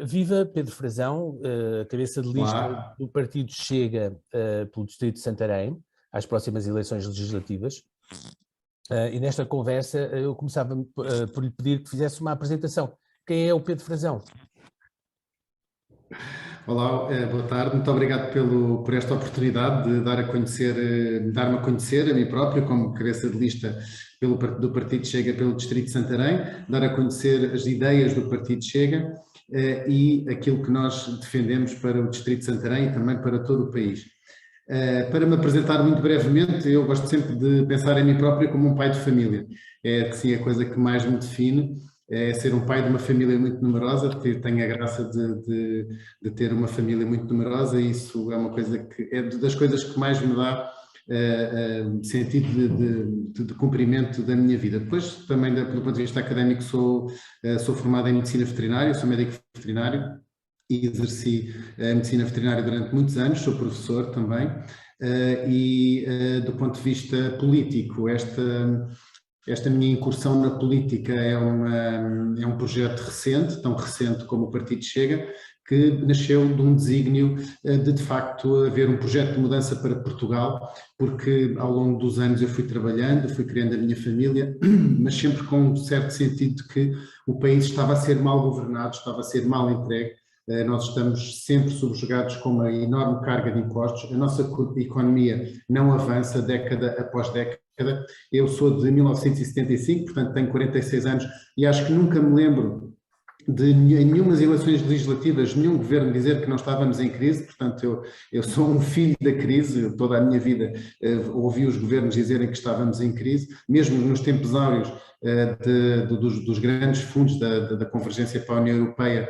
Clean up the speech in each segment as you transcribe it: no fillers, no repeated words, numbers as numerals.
Viva Pedro Frazão, cabeça de lista Olá. do Partido Chega pelo Distrito de Santarém, às próximas eleições legislativas. E nesta conversa eu começava por lhe pedir que fizesse uma apresentação. Quem é o Pedro Frazão? Olá, boa tarde. Muito obrigado por esta oportunidade de dar-me a conhecer a mim próprio como cabeça de lista do Partido Chega pelo Distrito de Santarém, dar a conhecer as ideias do Partido Chega e aquilo que nós defendemos para o Distrito de Santarém e também para todo o país. Para me apresentar muito brevemente, eu gosto sempre de pensar em mim próprio como um pai de família. É sim, a coisa que mais me define. É ser um pai de uma família muito numerosa, tenho a graça de ter uma família muito numerosa e isso é uma coisa que é das coisas que mais me dá sentido de cumprimento da minha vida. Depois, também do ponto de vista académico, sou formado em Medicina Veterinária, sou médico veterinário e exerci a Medicina Veterinária durante muitos anos, sou professor também, e do ponto de vista político, esta minha incursão na política é um projeto recente, tão recente como o Partido Chega, que nasceu de um desígnio de facto haver um projeto de mudança para Portugal, porque ao longo dos anos eu fui trabalhando, fui criando a minha família, mas sempre com um certo sentido de que o país estava a ser mal governado, estava a ser mal entregue. Nós estamos sempre subjugados com uma enorme carga de impostos, a nossa economia não avança década após década. Eu sou de 1975, portanto tenho 46 anos e acho que nunca me lembro de em nenhumas eleições legislativas, nenhum governo dizer que não estávamos em crise, portanto eu sou um filho da crise, toda a minha vida ouvi os governos dizerem que estávamos em crise, mesmo nos tempos áureos dos grandes fundos da convergência para a União Europeia,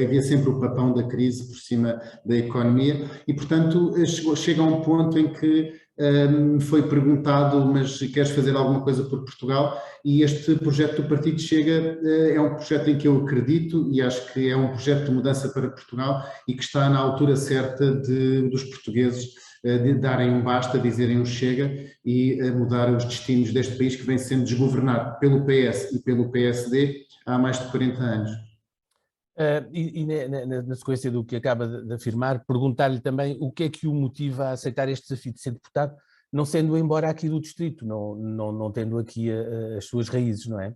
havia sempre o papão da crise por cima da economia e, portanto, chega a um ponto em que me foi perguntado, mas queres fazer alguma coisa por Portugal? E este projeto do Partido Chega é um projeto em que eu acredito e acho que é um projeto de mudança para Portugal e que está na altura certa dos portugueses de darem um basta, dizerem um chega e mudar os destinos deste país que vem sendo desgovernado pelo PS e pelo PSD há mais de 40 anos. Na sequência do que acaba de afirmar, perguntar-lhe também o que é que o motiva a aceitar este desafio de ser deputado, não sendo embora aqui do distrito, não tendo aqui as suas raízes, não é?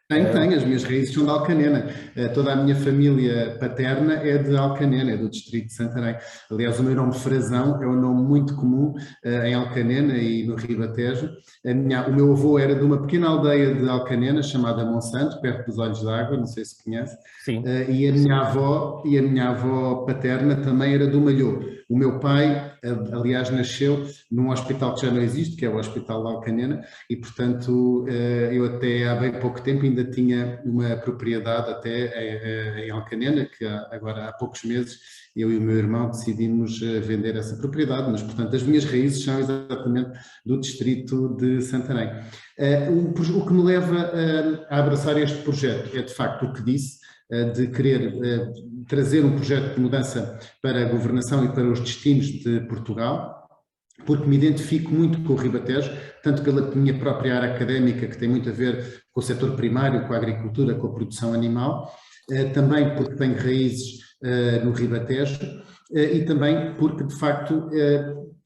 Tenho, as minhas raízes são de Alcanena, toda a minha família paterna é de Alcanena, é do distrito de Santarém. Aliás, o meu nome Frazão é um nome muito comum em Alcanena e no Ribatejo. O meu avô era de uma pequena aldeia de Alcanena chamada Monsanto, perto dos Olhos d'Água, não sei se conhece. Sim. E a minha avó paterna também era do Malhou. O meu pai, aliás, nasceu num hospital que já não existe, que é o Hospital de Alcanena, e, portanto, eu até há bem pouco tempo ainda tinha uma propriedade até em Alcanena, que agora há poucos meses eu e o meu irmão decidimos vender essa propriedade, mas, portanto, as minhas raízes são exatamente do distrito de Santarém. O que me leva a abraçar este projeto é, de facto, o que disse, de querer trazer um projeto de mudança para a governação e para os destinos de Portugal, porque me identifico muito com o Ribatejo, tanto pela minha própria área académica, que tem muito a ver com o setor primário, com a agricultura, com a produção animal, também porque tenho raízes no Ribatejo e também porque, de facto,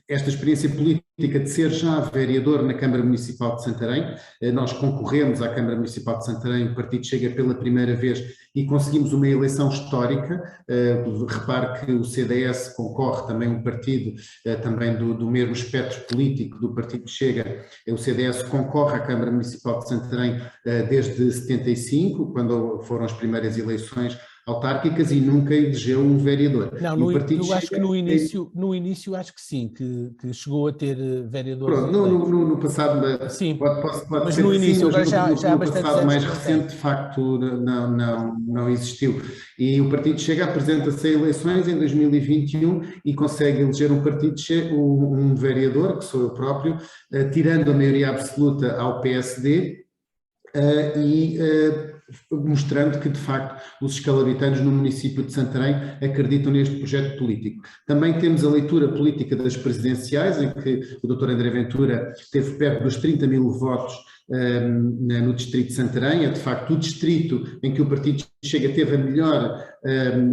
esta experiência política de ser já vereador na Câmara Municipal de Santarém, nós concorremos à Câmara Municipal de Santarém, o partido chega pela primeira vez e conseguimos uma eleição histórica. Repare que o CDS concorre também um partido também do mesmo espectro político do partido Chega. O CDS concorre à Câmara Municipal de Santarém desde 75, quando foram as primeiras eleições autárquicas e nunca elegeu um vereador. Não, eu acho que no início acho que sim, que chegou a ter vereadores. Pronto, no passado, sim, pode mas ser no que início, sim, mas já há no bastante passado anos mais que recente, de facto, não existiu. E o Partido Chega apresenta-se a eleições em 2021 e consegue eleger um vereador, que sou eu próprio, tirando a maioria absoluta ao PSD, mostrando que, de facto, os escalabitanos no município de Santarém acreditam neste projeto político. Também temos a leitura política das presidenciais, em que o Dr. André Ventura teve perto dos 30.000 votos no distrito de Santarém. É, de facto, o distrito em que o Partido Chega teve a melhor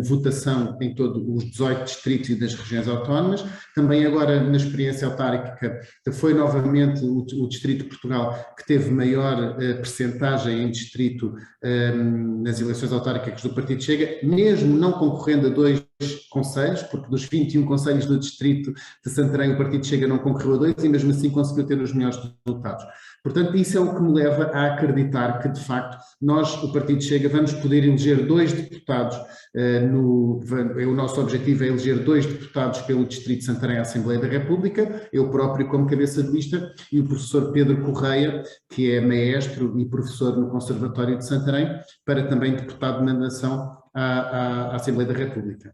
votação em todos os 18 distritos e das regiões autónomas. Também agora na experiência autárquica foi novamente o Distrito de Portugal que teve maior percentagem em distrito nas eleições autárquicas do Partido Chega, mesmo não concorrendo a 2 conselhos, porque dos 21 conselhos do distrito de Santarém o Partido Chega não concorreu a 2 e mesmo assim conseguiu ter os melhores resultados. Portanto, isso é o que me leva a acreditar que, de facto, nós, o Partido Chega, vamos poder eleger 2 deputados, o nosso objetivo é eleger 2 deputados pelo Distrito de Santarém à Assembleia da República, eu próprio como cabeça de lista e o professor Pedro Correia, que é maestro e professor no Conservatório de Santarém, para também deputado de mandação à Assembleia da República.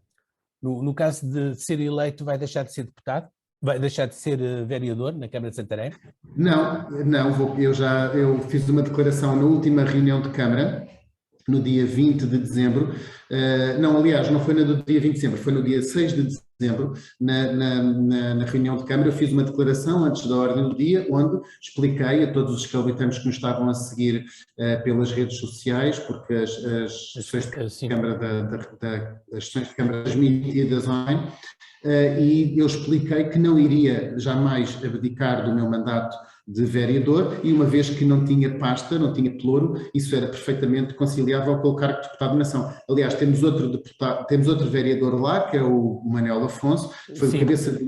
No caso de ser eleito, vai deixar de ser deputado? Vai deixar de ser vereador na Câmara de Santarém? Não, eu fiz uma declaração na última reunião de Câmara, no dia 20 de dezembro, aliás, não foi no dia 20 de dezembro, foi no dia 6 de dezembro, na reunião de Câmara, eu fiz uma declaração antes da ordem do dia, onde expliquei a todos os escalvitantes que nos estavam a seguir pelas redes sociais, porque as sessões de Câmara, as sessões de Câmara transmitidas online, e eu expliquei que não iria jamais abdicar do meu mandato de vereador e uma vez que não tinha pasta, não tinha pelouro, isso era perfeitamente conciliável com o cargo de deputado de nação. Aliás, temos outro vereador lá, que é o Manuel Afonso, foi o cabeça de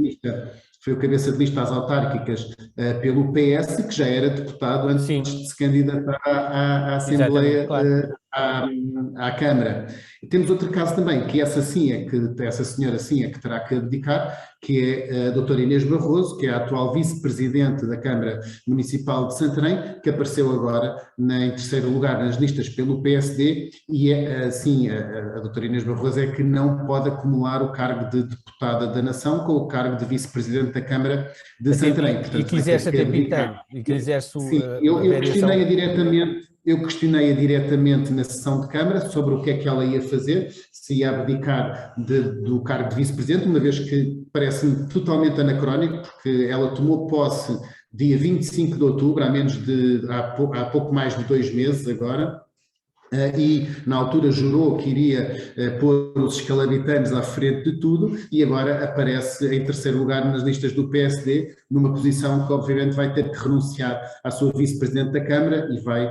lista às autárquicas pelo PS, que já era deputado antes de se candidatar à Assembleia, claro. à Câmara. E temos outro caso também, que essa senhora sim é que terá que abdicar, que é a doutora Inês Barroso, que é a atual vice-presidente da Câmara Municipal de Santarém, que apareceu agora em terceiro lugar nas listas pelo PSD, e a doutora Inês Barroso é que não pode acumular o cargo de deputada da Nação com o cargo de vice-presidente da Câmara de Santarém. Portanto, e que exerce a tempo inteiro, e que exerce eu questionei-a diretamente na sessão de Câmara sobre o que é que ela ia fazer, se ia abdicar do cargo de vice-presidente, uma vez que parece-me totalmente anacrónico, porque ela tomou posse dia 25 de outubro, há pouco mais de 2 meses agora, e na altura jurou que iria pôr os escalabitanos à frente de tudo e agora aparece em terceiro lugar nas listas do PSD, numa posição que obviamente vai ter que renunciar à sua vice-presidente da Câmara e vai,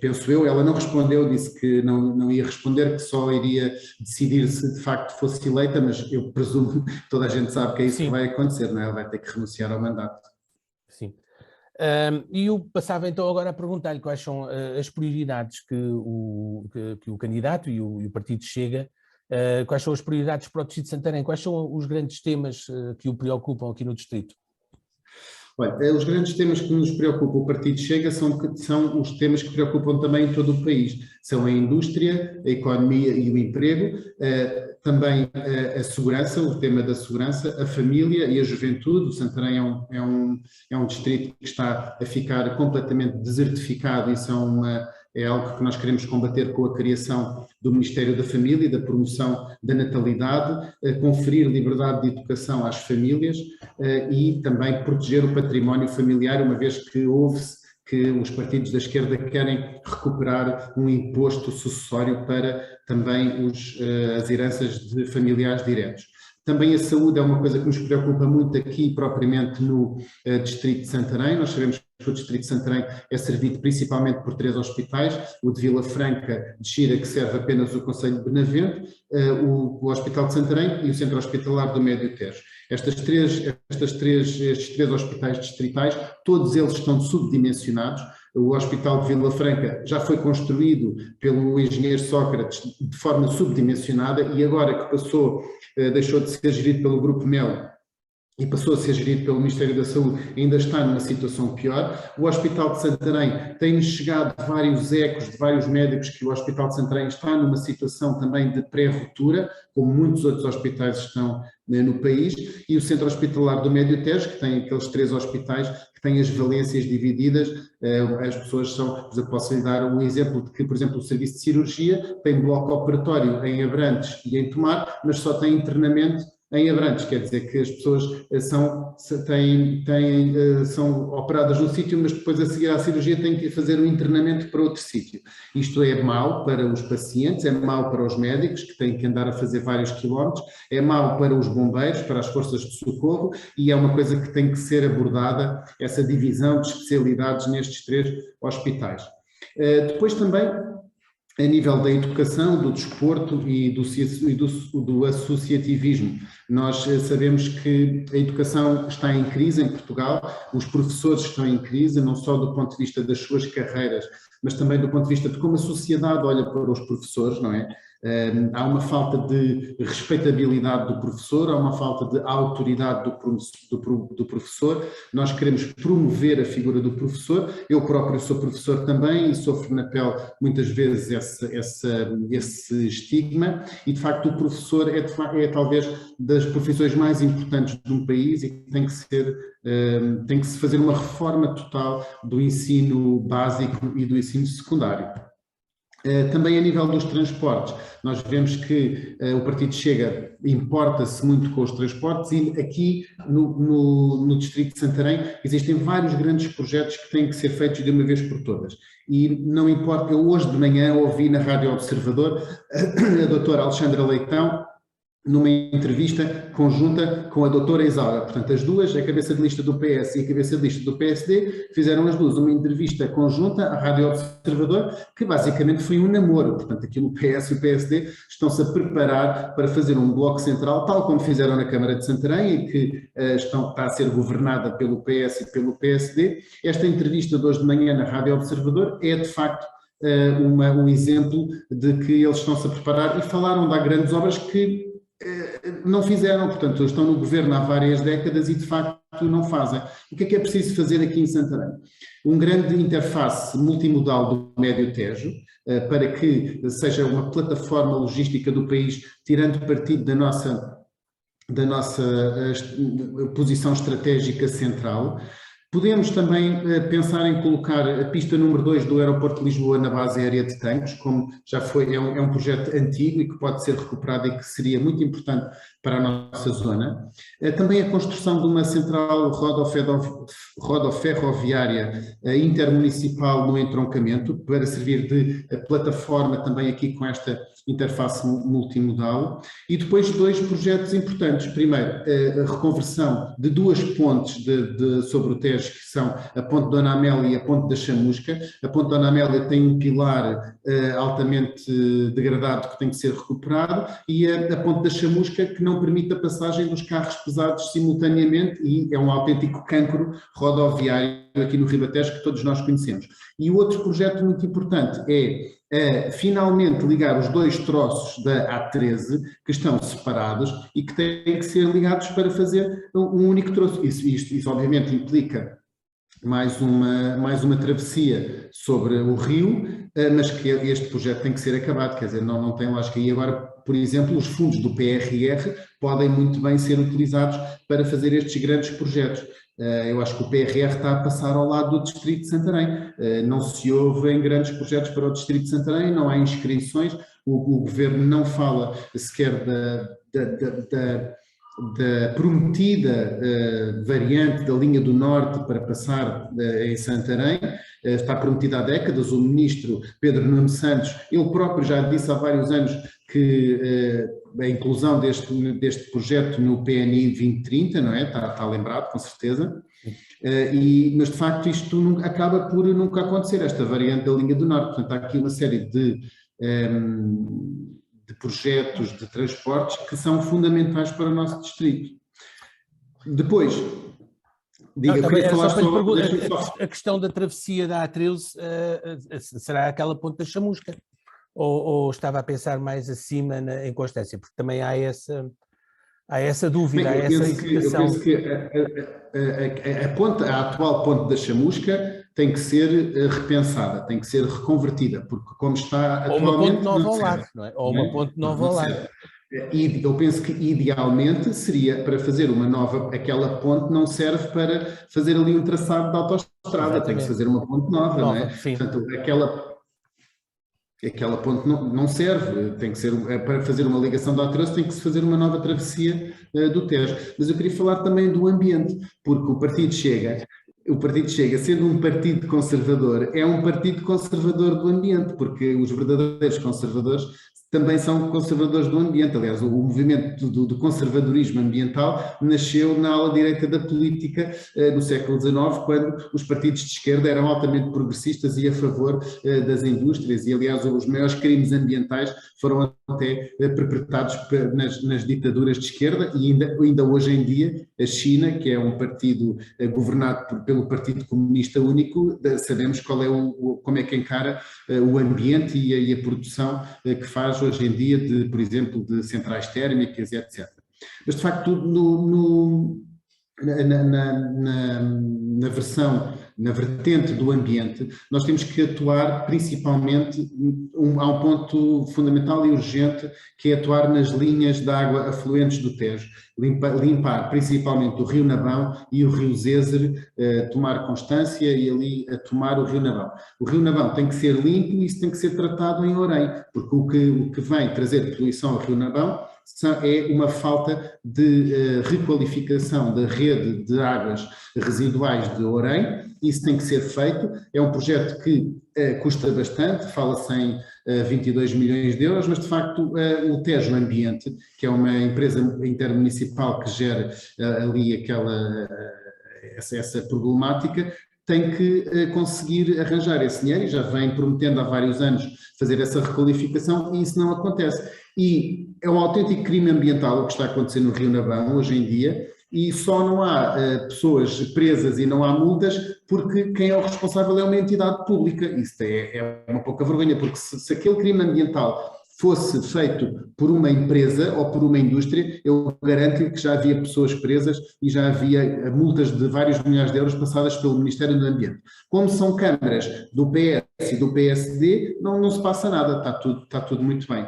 penso eu, ela não respondeu, disse que não ia responder, que só iria decidir se de facto fosse eleita, mas eu presumo que toda a gente sabe que é isso que vai acontecer, não é? Ela vai ter que renunciar ao mandato. Sim. E eu passava então agora a perguntar-lhe quais são as prioridades que o candidato e o partido Chega, quais são as prioridades para o Distrito de Santarém, quais são os grandes temas que o preocupam aqui no Distrito? Olha, os grandes temas que nos preocupam o Partido Chega são os temas que preocupam também todo o país. São a indústria, a economia e o emprego, também a segurança, o tema da segurança, a família e a juventude. O Santarém é um distrito que está a ficar completamente desertificado, isso é algo que nós queremos combater com a criação do Ministério da Família e da promoção da natalidade, conferir liberdade de educação às famílias e também proteger o património familiar, uma vez que ouve-se que os partidos da esquerda querem recuperar um imposto sucessório para também as heranças de familiares diretos. Também a saúde é uma coisa que nos preocupa muito aqui, propriamente no Distrito de Santarém. Nós sabemos que o Distrito de Santarém é servido principalmente por 3 hospitais, o de Vila Franca de Xira, que serve apenas o Concelho de Benavente, o Hospital de Santarém e o Centro Hospitalar do Médio Tejo. Estes três hospitais distritais, todos eles estão subdimensionados. O Hospital de Vila Franca já foi construído pelo engenheiro Sócrates de forma subdimensionada e agora que deixou de ser gerido pelo Grupo Mel e passou a ser gerido pelo Ministério da Saúde, ainda está numa situação pior. O Hospital de Santarém tem-nos chegado vários ecos de vários médicos que o Hospital de Santarém está numa situação também de pré-ruptura, como muitos outros hospitais estão no país, e o Centro Hospitalar do Médio Tejo, que tem aqueles 3 hospitais que têm as valências divididas. As pessoas eu posso lhe dar um exemplo de que, por exemplo, o serviço de cirurgia tem bloco operatório em Abrantes e em Tomar, mas só tem internamento em Abrantes, quer dizer que as pessoas são operadas num sítio, mas depois a seguir à cirurgia têm que fazer um internamento para outro sítio. Isto é mau para os pacientes, é mau para os médicos, que têm que andar a fazer vários quilómetros, é mau para os bombeiros, para as forças de socorro, e é uma coisa que tem que ser abordada, essa divisão de especialidades nestes 3 hospitais. Depois também, a nível da educação, do desporto e do associativismo. Nós sabemos que a educação está em crise em Portugal, os professores estão em crise, não só do ponto de vista das suas carreiras, mas também do ponto de vista de como a sociedade olha para os professores, não é? Há uma falta de respeitabilidade do professor, há uma falta de autoridade do professor. Nós queremos promover a figura do professor. Eu próprio sou professor também e sofro na pele muitas vezes esse estigma, e de facto o professor é talvez das profissões mais importantes de um país e tem que se fazer uma reforma total do ensino básico e do ensino secundário. Também a nível dos transportes, nós vemos que o Partido Chega importa-se muito com os transportes, e aqui no Distrito de Santarém existem vários grandes projetos que têm que ser feitos de uma vez por todas. E não importa, eu hoje de manhã ouvi na Rádio Observador a doutora Alexandra Leitão, numa entrevista conjunta com a doutora Isaura. Portanto, as duas, a cabeça de lista do PS e a cabeça de lista do PSD, fizeram as duas uma entrevista conjunta à Rádio Observador, que basicamente foi um namoro. Portanto, aqui o PS e o PSD estão-se a preparar para fazer um bloco central, tal como fizeram na Câmara de Santarém, e que está a ser governada pelo PS e pelo PSD. Esta entrevista de hoje de manhã na Rádio Observador é, de facto, um exemplo de que eles estão-se a preparar, e falaram de grandes obras que não fizeram, portanto, estão no governo há várias décadas e de facto não fazem. O que é preciso fazer aqui em Santarém? Um grande interface multimodal do Médio Tejo, para que seja uma plataforma logística do país, tirando partido da nossa posição estratégica central. Podemos também pensar em colocar a pista número 2 do aeroporto de Lisboa na base aérea de Tancos, como já foi, é um projeto antigo e que pode ser recuperado e que seria muito importante para a nossa zona. Também a construção de uma central rodoferroviária intermunicipal no entroncamento, para servir de plataforma também aqui com esta interface multimodal. E depois 2 projetos importantes. Primeiro, a reconversão de 2 pontes sobre o Tejo, que são a Ponte Dona Amélia e a Ponte da Chamusca. A Ponte Dona Amélia tem um pilar altamente degradado que tem que ser recuperado, e a Ponte da Chamusca, que não permite a passagem dos carros pesados simultaneamente, e é um autêntico cancro rodoviário aqui no Ribatejo que todos nós conhecemos. E o outro projeto muito importante é finalmente ligar os 2 troços da A13 que estão separados e que têm que ser ligados para fazer um único troço. Isso obviamente implica mais uma travessia sobre o rio, mas que este projeto tem que ser acabado, quer dizer, não tem lógica. E agora, por exemplo, os fundos do PRR podem muito bem ser utilizados para fazer estes grandes projetos. Eu acho que o PRR está a passar ao lado do Distrito de Santarém. Não se ouve em grandes projetos para o Distrito de Santarém, não há inscrições, o Governo não fala sequer da prometida variante da linha do Norte para passar em Santarém. Está prometida há décadas. O Ministro Pedro Nuno Santos, ele próprio já disse há vários anos que a inclusão deste projeto no PNI 2030, não é? Está lembrado, com certeza. Mas de facto isto acaba por nunca acontecer, esta variante da linha do Norte. Portanto, há aqui uma série de projetos de transportes que são fundamentais para o nosso distrito. Depois, queria falar sobre a questão da travessia da A13, será aquela ponte da Chamusca? Ou estava a pensar mais acima em Constância? Porque também há essa dúvida, há essa hesitação. Eu penso que a atual ponte da Chamusca tem que ser repensada, tem que ser reconvertida, porque como está atualmente... Ou uma ponte nova ao lado, não é? Ou uma ponte nova ao lado. Eu penso que idealmente seria para fazer uma nova, aquela ponte não serve para fazer ali um traçado de autoestrada, tem que fazer uma ponte nova, não é? Sim. Portanto, aquela ponte não serve, tem que ser, para fazer uma ligação do Atroz tem que se fazer uma nova travessia do Tejo. Mas eu queria falar também do ambiente, porque o Partido Chega, sendo um partido conservador, é um partido conservador do ambiente, porque os verdadeiros conservadores também são conservadores do ambiente. Aliás, o movimento do conservadorismo ambiental nasceu na ala direita da política no século XIX, quando os partidos de esquerda eram altamente progressistas e a favor das indústrias, e aliás os maiores crimes ambientais foram até perpetrados nas ditaduras de esquerda, e ainda hoje em dia a China, que é um partido governado pelo Partido Comunista Único, sabemos como é que encara o ambiente e a produção que faz hoje em dia, por exemplo, de centrais térmicas e etc. Mas, de facto, na vertente do ambiente, nós temos que atuar principalmente, há um ponto fundamental e urgente, que é atuar nas linhas de água afluentes do Tejo, limpar principalmente o Rio Nabão e o Rio Zézer, tomar constância e ali tomar o Rio Nabão. O Rio Nabão tem que ser limpo e isso tem que ser tratado em Orem, porque o que vem trazer poluição ao Rio Nabão é uma falta de requalificação da rede de águas residuais de Orem. Isso tem que ser feito. É um projeto que custa bastante, fala-se em 22 milhões de euros, mas de facto o Tejo Ambiente, que é uma empresa intermunicipal que gera ali essa problemática, tem que conseguir arranjar esse dinheiro e já vem prometendo há vários anos fazer essa requalificação e isso não acontece. E é um autêntico crime ambiental o que está a acontecer no Rio Nabão hoje em dia, e só não há pessoas presas e não há multas porque quem é o responsável é uma entidade pública. Isso é uma pouca vergonha, porque se aquele crime ambiental fosse feito por uma empresa ou por uma indústria, eu garanto-lhe que já havia pessoas presas e já havia multas de vários milhares de euros passadas pelo Ministério do Ambiente. Como são câmaras do PS e do PSD, não se passa nada, está tudo muito bem.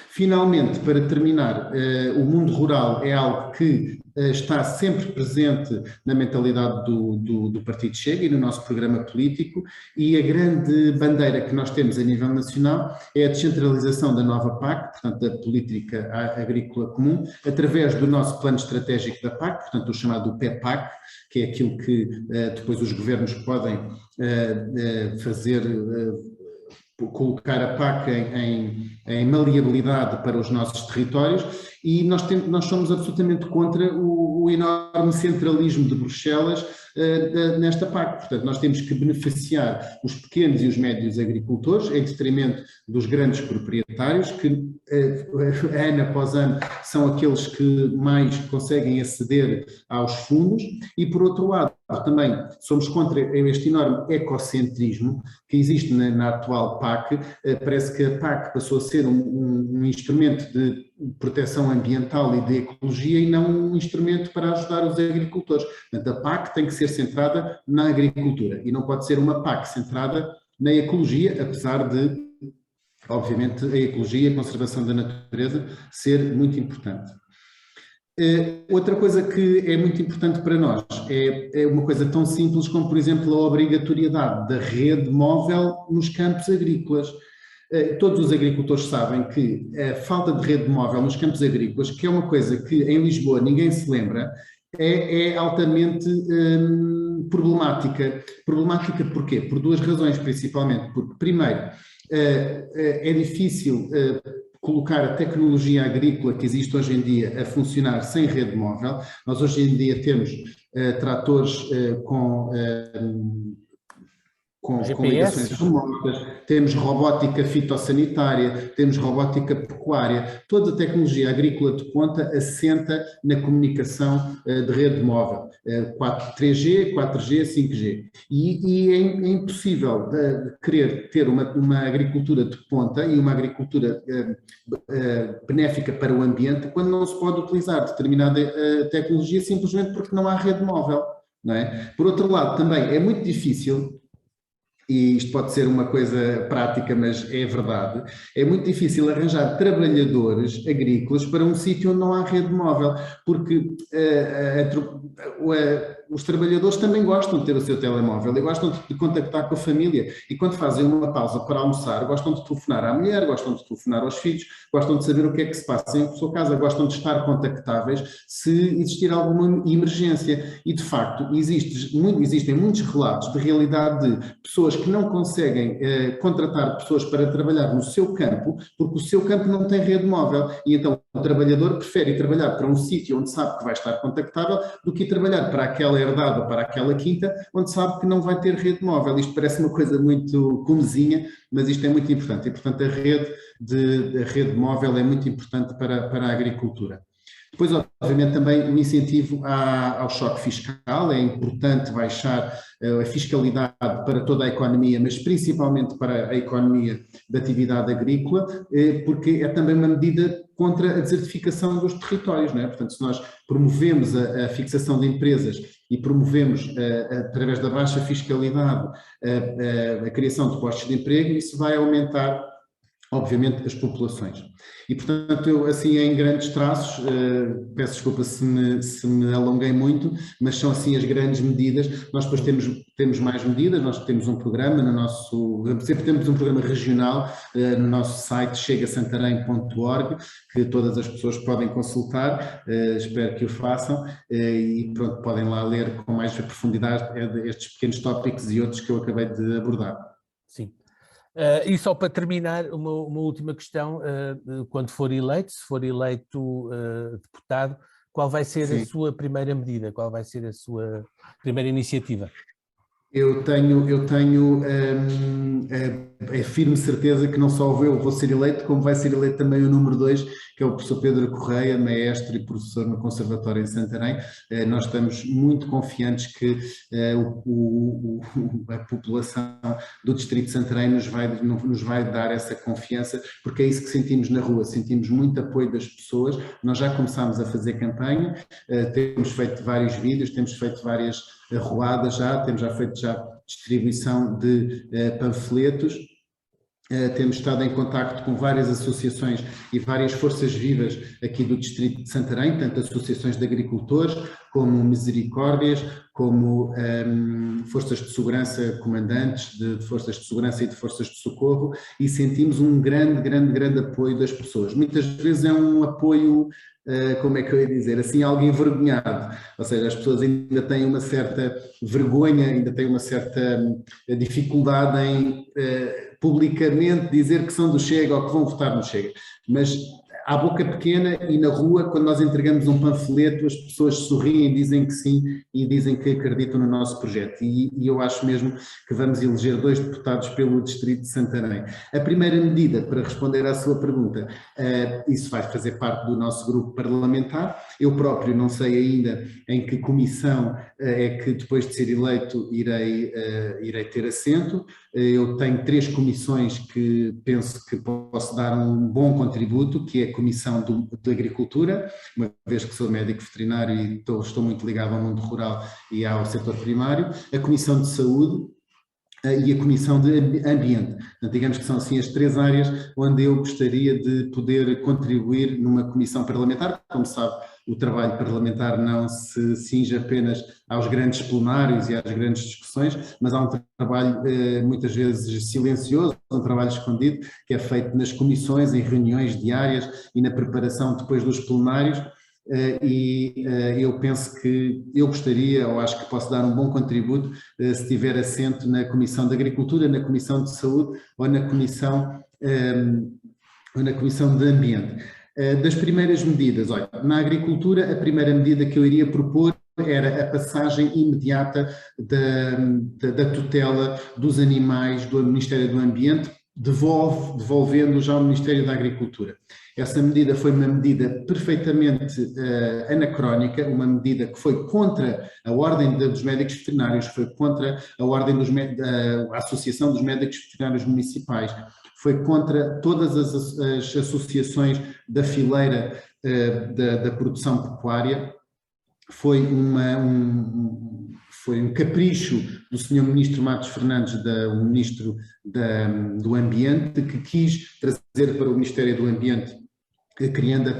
Finalmente, para terminar, o mundo rural é algo que está sempre presente na mentalidade do Partido Chega e no nosso programa político, e a grande bandeira que nós temos a nível nacional é a descentralização da nova PAC, portanto da Política Agrícola Comum, através do nosso plano estratégico da PAC, portanto o chamado PEPAC, que é aquilo que depois os governos podem fazer, colocar a PAC em maleabilidade para os nossos territórios, e nós somos absolutamente contra o enorme centralismo de Bruxelas nesta PAC. Portanto, nós temos que beneficiar os pequenos e os médios agricultores em detrimento dos grandes proprietários, que ano após ano são aqueles que mais conseguem aceder aos fundos, e por outro lado também somos contra este enorme ecocentrismo que existe na atual PAC. Parece que a PAC passou a ser um instrumento de proteção ambiental e de ecologia e não um instrumento para ajudar os agricultores. Portanto, a PAC tem que ser centrada na agricultura e não pode ser uma PAC centrada na ecologia, apesar de, obviamente, a ecologia e a conservação da natureza ser muito importante. Outra coisa que é muito importante para nós é uma coisa tão simples como, por exemplo, a obrigatoriedade da rede móvel nos campos agrícolas. Todos os agricultores sabem que a falta de rede móvel nos campos agrícolas, que é uma coisa que em Lisboa ninguém se lembra, é altamente problemática. Problemática porquê? Por duas razões principalmente. Porque, primeiro, é difícil colocar a tecnologia agrícola que existe hoje em dia a funcionar sem rede móvel. Nós hoje em dia temos tratores com ligações remotas, temos robótica fitossanitária, temos robótica pecuária, toda a tecnologia agrícola de ponta assenta na comunicação de rede móvel, 3G, 4G, 5G. E é impossível querer ter uma agricultura de ponta e uma agricultura benéfica para o ambiente quando não se pode utilizar determinada tecnologia simplesmente porque não há rede móvel, não é? Por outro lado, também é muito difícil e isto pode ser uma coisa prática, mas é verdade, é muito difícil arranjar trabalhadores agrícolas para um sítio onde não há rede móvel, porque os trabalhadores também gostam de ter o seu telemóvel e gostam de contactar com a família, e quando fazem uma pausa para almoçar, gostam de telefonar à mulher, gostam de telefonar aos filhos, gostam de saber o que é que se passa em sua casa, gostam de estar contactáveis se existir alguma emergência. E de facto existem muitos relatos de realidade de pessoas que não conseguem contratar pessoas para trabalhar no seu campo, porque o seu campo não tem rede móvel, e então o trabalhador prefere ir trabalhar para um sítio onde sabe que vai estar contactável do que ir trabalhar para aquela herdade ou para aquela quinta onde sabe que não vai ter rede móvel. Isto parece uma coisa muito comezinha, mas isto é muito importante, e portanto a rede móvel é muito importante para a agricultura. Depois, obviamente, também o incentivo ao choque fiscal, é importante baixar a fiscalidade para toda a economia, mas principalmente para a economia da atividade agrícola, porque é também uma medida contra a desertificação dos territórios, não é? Portanto, se nós promovemos a fixação de empresas e promovemos, através da baixa fiscalidade, a criação de postos de emprego, isso vai aumentar, obviamente, as populações. E, portanto, eu, assim, em grandes traços, peço desculpa se me alonguei muito, mas são, assim, as grandes medidas. Nós depois temos mais medidas, nós temos um programa sempre temos um programa regional no nosso site chegasantarém.org, que todas as pessoas podem consultar, espero que o façam, e pronto, podem lá ler com mais profundidade estes pequenos tópicos e outros que eu acabei de abordar. Sim. E só para terminar, uma última questão, quando for eleito, se for eleito deputado, qual vai ser a sua primeira medida, qual vai ser a sua primeira iniciativa? Eu tenho a firme certeza que não só eu vou ser eleito, como vai ser eleito também o número 2, que é o professor Pedro Correia, maestro e professor no Conservatório em Santarém. Nós estamos muito confiantes que a população do Distrito de Santarém nos vai dar essa confiança, porque é isso que sentimos na rua, sentimos muito apoio das pessoas. Nós já começámos a fazer campanha, temos feito vários vídeos, temos feito várias arruadas temos já feito distribuição de panfletos, temos estado em contacto com várias associações e várias forças vivas aqui do Distrito de Santarém, tanto associações de agricultores, como Misericórdias, como forças de segurança, comandantes de forças de segurança e de forças de socorro, e sentimos um grande apoio das pessoas. Muitas vezes é um apoio, como é que eu ia dizer, assim, algo envergonhado, ou seja, as pessoas ainda têm uma certa vergonha, ainda têm uma certa dificuldade em publicamente dizer que são do Chega ou que vão votar no Chega, mas à boca pequena e na rua, quando nós entregamos um panfleto, as pessoas sorriem, dizem que sim e dizem que acreditam no nosso projeto. E eu acho mesmo que vamos eleger 2 deputados pelo Distrito de Santarém. A primeira medida, para responder à sua pergunta, isso vai fazer parte do nosso grupo parlamentar. Eu próprio não sei ainda em que comissão é que, depois de ser eleito, irei ter assento. Eu tenho 3 comissões que penso que posso dar um bom contributo, que é a Comissão de Agricultura, uma vez que sou médico veterinário e estou muito ligado ao mundo rural e ao setor primário, a Comissão de Saúde e a Comissão de Ambiente. Portanto, digamos que são assim as 3 áreas onde eu gostaria de poder contribuir numa comissão parlamentar. Como sabe, o trabalho parlamentar não se cinge apenas aos grandes plenários e às grandes discussões, mas há um trabalho muitas vezes silencioso, um trabalho escondido, que é feito nas comissões, em reuniões diárias e na preparação depois dos plenários. Eu penso que eu gostaria, ou acho que posso dar um bom contributo, se tiver assento na Comissão de Agricultura, na Comissão de Saúde ou na Comissão de Ambiente. Das primeiras medidas, olha, na agricultura, a primeira medida que eu iria propor era a passagem imediata da tutela dos animais do Ministério do Ambiente, devolvendo já ao Ministério da Agricultura. Essa medida foi uma medida perfeitamente anacrónica, uma medida que foi contra a Ordem dos Médicos Veterinários, foi contra a Ordem a Associação dos Médicos Veterinários Municipais, foi contra todas as associações da fileira foi um capricho do Sr. Ministro Matos Fernandes, o Ministro do Ambiente, que quis trazer para o Ministério do Ambiente, criando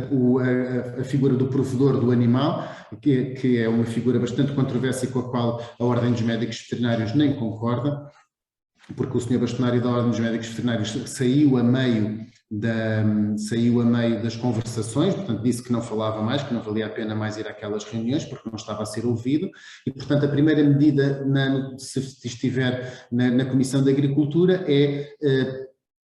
a figura do provedor do animal, que é uma figura bastante controversa e com a qual a Ordem dos Médicos Veterinários nem concorda, porque o Sr. Bastonário da Ordem dos Médicos Veterinários saiu a meio das conversações, portanto disse que não falava mais, que não valia a pena mais ir àquelas reuniões, porque não estava a ser ouvido, e portanto a primeira medida, se estiver na Comissão de Agricultura, é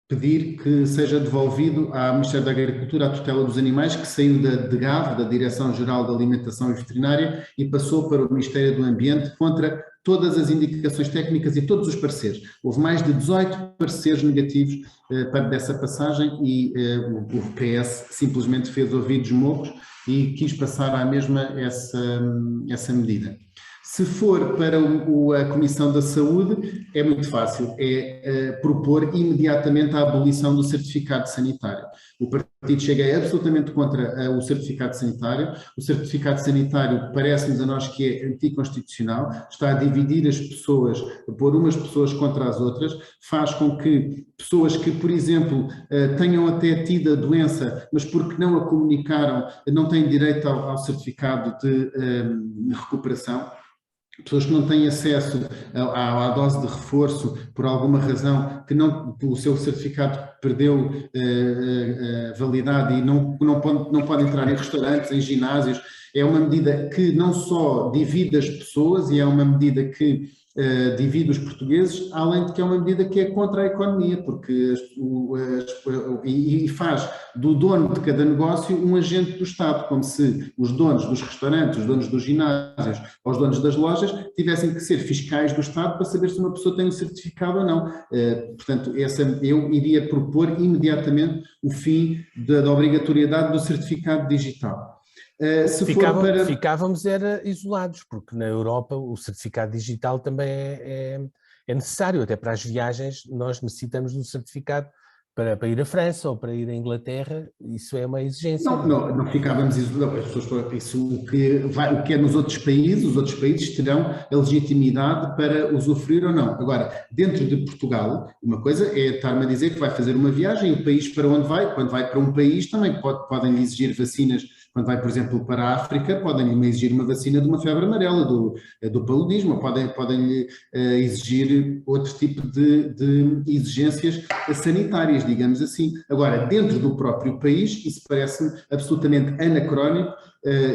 pedir que seja devolvido ao Ministério da Agricultura a tutela dos animais, que saiu da DGAV, da Direção-Geral da Alimentação e Veterinária, e passou para o Ministério do Ambiente, contra todas as indicações técnicas e todos os pareceres. Houve mais de 18 pareceres negativos dessa passagem e o PS simplesmente fez ouvidos moucos e quis passar à mesma essa medida. Se for para a Comissão da Saúde, é muito fácil, é propor imediatamente a abolição do certificado sanitário. O Partido Chega é absolutamente contra o certificado sanitário. O certificado sanitário parece-nos a nós que é anticonstitucional, está a dividir as pessoas, a pôr umas pessoas contra as outras, faz com que pessoas que, por exemplo, tenham até tido a doença, mas porque não a comunicaram, não têm direito ao certificado de recuperação. Pessoas que não têm acesso à dose de reforço por alguma razão, que o seu certificado perdeu validade e não pode entrar em restaurantes, em ginásios. É uma medida que não só divide as pessoas, e é uma medida que divide os portugueses, além de que é uma medida que é contra a economia, porque e faz do dono de cada negócio um agente do Estado, como se os donos dos restaurantes, os donos dos ginásios ou os donos das lojas tivessem que ser fiscais do Estado para saber se uma pessoa tem um certificado ou não. Portanto, eu iria propor imediatamente o fim da obrigatoriedade do certificado digital. Ficávamos isolados, porque na Europa o certificado digital também é necessário, até para as viagens nós necessitamos do certificado para ir à França ou para ir à Inglaterra, isso é uma exigência. Não ficávamos isolados, o que é nos outros países, os outros países terão a legitimidade para usufruir ou não. Agora, dentro de Portugal, uma coisa é estar-me a dizer que vai fazer uma viagem, o país para onde vai, quando vai para um país também podem exigir vacinas. Quando vai, por exemplo, para a África, podem exigir uma vacina de uma febre amarela, do paludismo, podem exigir outro tipo de exigências sanitárias, digamos assim. Agora, dentro do próprio país, isso parece-me absolutamente anacrónico.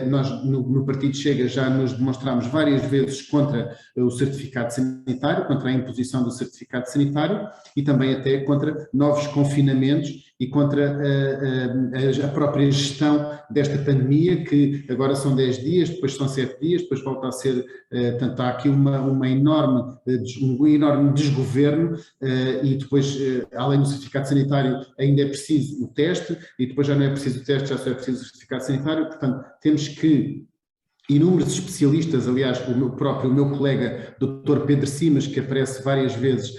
Nós, no Partido Chega, já nos demonstramos várias vezes contra o certificado sanitário, contra a imposição do certificado sanitário e também até contra novos confinamentos e contra a própria gestão desta pandemia, que agora são 10 dias, depois são 7 dias, depois volta a ser, portanto, há aqui um enorme desgoverno e depois, além do certificado sanitário, ainda é preciso o teste e depois já não é preciso o teste, já só é preciso o certificado sanitário, portanto, temos que inúmeros especialistas, aliás, o meu colega Dr. Pedro Simas, que aparece várias vezes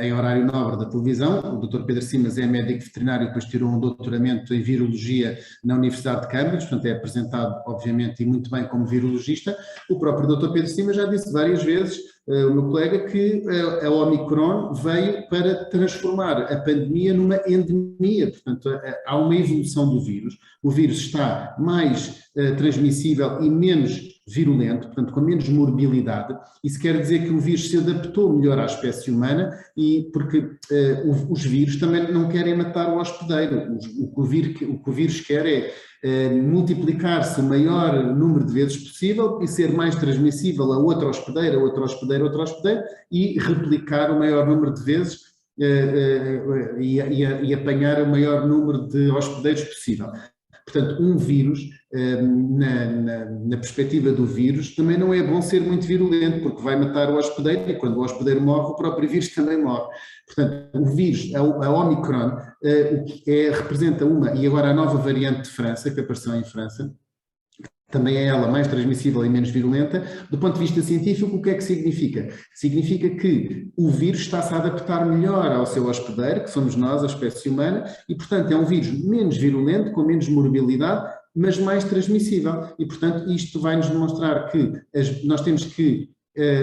em horário nobre da televisão, o Dr. Pedro Simas é médico veterinário e depois tirou um doutoramento em virologia na Universidade de Cambridge, portanto é apresentado, obviamente, e muito bem como virologista. O próprio Dr. Pedro Simas já disse várias vezes, o meu colega, que a Omicron veio para transformar a pandemia numa endemia, portanto há uma evolução do vírus, o vírus está mais transmissível e menos virulento, portanto com menos morbilidade, isso quer dizer que o vírus se adaptou melhor à espécie humana e porque os vírus também não querem matar o hospedeiro, o que o vírus quer é multiplicar-se o maior número de vezes possível e ser mais transmissível a outro hospedeiro, a outro hospedeiro, a outro hospedeiro e replicar o maior número de vezes e apanhar o maior número de hospedeiros possível. Portanto, um vírus, na perspectiva do vírus, também não é bom ser muito virulento, porque vai matar o hospedeiro e quando o hospedeiro morre, o próprio vírus também morre. Portanto, o vírus, a Omicron, representa e agora a nova variante de França, que apareceu em França, também é ela mais transmissível e menos virulenta. Do ponto de vista científico, o que é que significa? Significa que o vírus está-se a adaptar melhor ao seu hospedeiro, que somos nós, a espécie humana, e, portanto, é um vírus menos virulento, com menos morbilidade, mas mais transmissível. E, portanto, isto vai nos demonstrar que nós temos que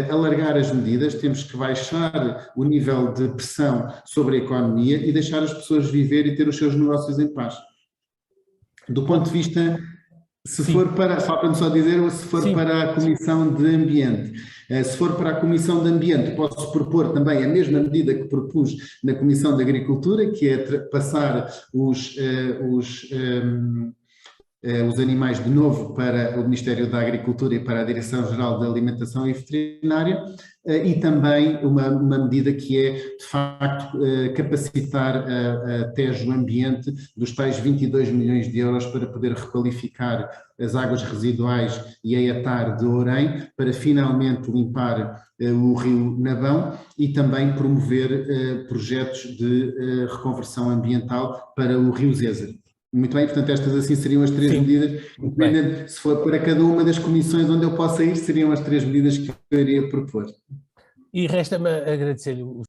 alargar as medidas, temos que baixar o nível de pressão sobre a economia e deixar as pessoas viver e ter os seus negócios em paz. Do ponto de vista, se Sim. for para, falta-me só dizer, se for Sim. para a Comissão de Ambiente. Se for para a Comissão de Ambiente, posso propor também a mesma medida que propus na Comissão de Agricultura, que é passar os animais de novo para o Ministério da Agricultura e para a Direção-Geral da Alimentação e Veterinária, e também uma medida que é, de facto, capacitar a TEjo Ambiente dos tais 22 milhões de euros para poder requalificar as águas residuais e a ETAR de Orém, para finalmente limpar o rio Nabão e também promover projetos de reconversão ambiental para o rio Zezer. Muito bem, portanto estas assim seriam as 3 medidas, dependendo, se for para cada uma das comissões onde eu possa ir, seriam as 3 medidas que eu iria propor. E resta-me agradecer-lhe o